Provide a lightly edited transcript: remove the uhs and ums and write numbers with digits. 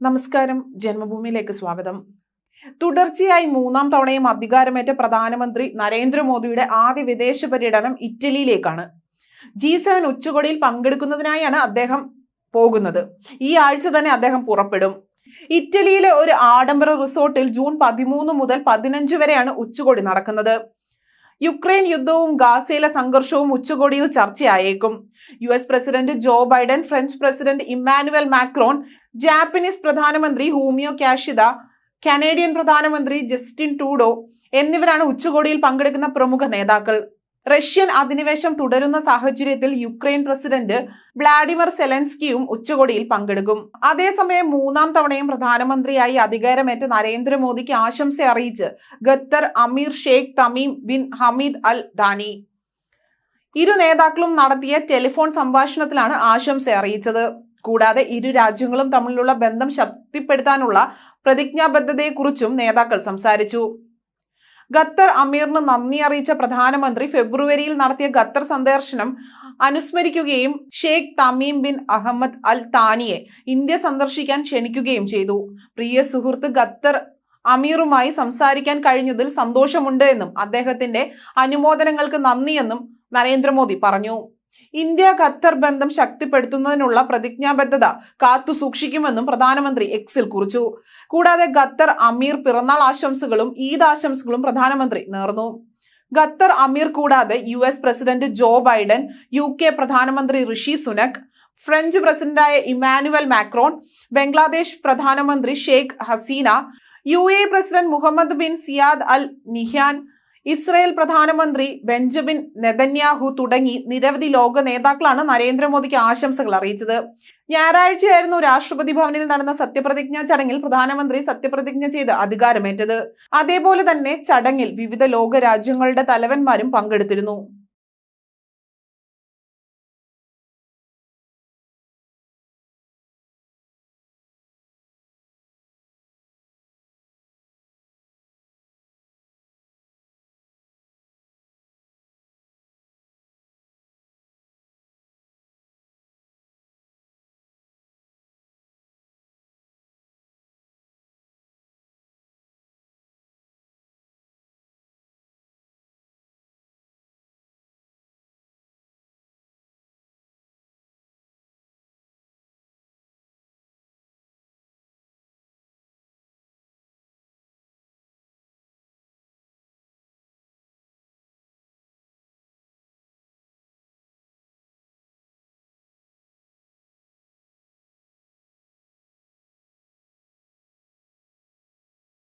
നമസ്കാരം, ജന്മഭൂമിയിലേക്ക് സ്വാഗതം. തുടർച്ചയായി മൂന്നാം തവണയും അധികാരമേറ്റ പ്രധാനമന്ത്രി നരേന്ദ്രമോദിയുടെ ആദ്യ വിദേശ പര്യടനം ഇറ്റലിയിലേക്കാണ്. G7 ഉച്ചകോടിയിൽ പങ്കെടുക്കുന്നതിനായാണ് അദ്ദേഹം പോകുന്നത്. ഈ ആഴ്ച തന്നെ അദ്ദേഹം പുറപ്പെടും. ഇറ്റലിയിലെ ഒരു ആഡംബര റിസോർട്ടിൽ ജൂൺ 13 മുതൽ 15 വരെയാണ് ഉച്ചകോടി നടക്കുന്നത്. യുക്രൈൻ യുദ്ധവും ഗാസയിലെ സംഘർഷവും ഉച്ചകോടിയിൽ ചർച്ചയായേക്കും. US president Joe Biden, French president Emmanuel Macron, Japanese പ്രധാനമന്ത്രി ഹൂമിയോ കാഷിദ, കനേഡിയൻ പ്രധാനമന്ത്രി ജസ്റ്റിൻ ട്രൂഡോ എന്നിവരാണ് ഉച്ചകോടിയിൽ പങ്കെടുക്കുന്ന പ്രമുഖ നേതാക്കൾ. റഷ്യൻ അധിനിവേശം തുടരുന്ന സാഹചര്യത്തിൽ യുക്രൈൻ പ്രസിഡന്റ് വ്ളാഡിമിർ സെലൻസ്കിയും ഉച്ചകോടിയിൽ പങ്കെടുക്കും. അതേസമയം മൂന്നാം തവണയും പ്രധാനമന്ത്രിയായി അധികാരമേറ്റ നരേന്ദ്രമോദിക്ക് ആശംസ അറിയിച്ച് ഖത്തർ അമീർ ഷെയ്ഖ് തമീം ബിൻ ഹമീദ് അൽ ഥാനി. ഇരു നേതാക്കളും നടത്തിയ ടെലിഫോൺ സംഭാഷണത്തിലാണ് ആശംസ അറിയിച്ചത്. കൂടാതെ ഇരു രാജ്യങ്ങളും തമ്മിലുള്ള ബന്ധം ശക്തിപ്പെടുത്താനുള്ള പ്രതിജ്ഞാബദ്ധതയെക്കുറിച്ചും നേതാക്കൾ സംസാരിച്ചു. ഖത്തർ അമീറിന് നന്ദി അറിയിച്ച പ്രധാനമന്ത്രി ഫെബ്രുവരിയിൽ നടത്തിയ ഖത്തർ സന്ദർശനം അനുസ്മരിക്കുകയും ഷെയ്ഖ് തമീം ബിൻ അഹമ്മദ് അൽ താനിയെ ഇന്ത്യ സന്ദർശിക്കാൻ ക്ഷണിക്കുകയും ചെയ്തു. പ്രിയ സുഹൃത്ത് ഖത്തർ അമീറുമായി സംസാരിക്കാൻ കഴിഞ്ഞതിൽ സന്തോഷമുണ്ട് എന്നും അദ്ദേഹത്തിന്റെ അനുമോദനങ്ങൾക്ക് നന്ദിയെന്നും നരേന്ദ്രമോദി പറഞ്ഞു. ഇന്ത്യ ഖത്തർ ബന്ധം ശക്തിപ്പെടുത്തുന്നതിനുള്ള പ്രതിജ്ഞാബദ്ധത കാത്തു സൂക്ഷിക്കുമെന്നും പ്രധാനമന്ത്രി എക്സിൽ കുറിച്ചു. കൂടാതെ ഖത്തർ അമീർ പിറന്നാൾ ആശംസകളും ഈദ് ആശംസകളും പ്രധാനമന്ത്രി നേർന്നു. ഖത്തർ അമീർ കൂടാതെ US president Joe Biden, UK പ്രധാനമന്ത്രി ഋഷി സുനക്, ഫ്രഞ്ച് പ്രസിഡന്റായ ഇമ്മാനുവൽ മാക്രോൺ, ബംഗ്ലാദേശ് പ്രധാനമന്ത്രി Sheikh Hasina, UAE president Mohammed bin Zayed Al Nahyan, Israel പ്രധാനമന്ത്രി ബെഞ്ചമിൻ നെതന്യാഹു തുടങ്ങി നിരവധി ലോക നേതാക്കളാണ് നരേന്ദ്രമോദിക്ക് ആശംസകൾ അറിയിച്ചത്. ഞായറാഴ്ചയായിരുന്നു രാഷ്ട്രപതി ഭവനിൽ നടന്ന സത്യപ്രതിജ്ഞാ ചടങ്ങിൽ പ്രധാനമന്ത്രി സത്യപ്രതിജ്ഞ ചെയ്ത് അധികാരമേറ്റത്. അതേപോലെ തന്നെ ചടങ്ങിൽ വിവിധ ലോക രാജ്യങ്ങളുടെ തലവന്മാരും പങ്കെടുത്തിരുന്നു.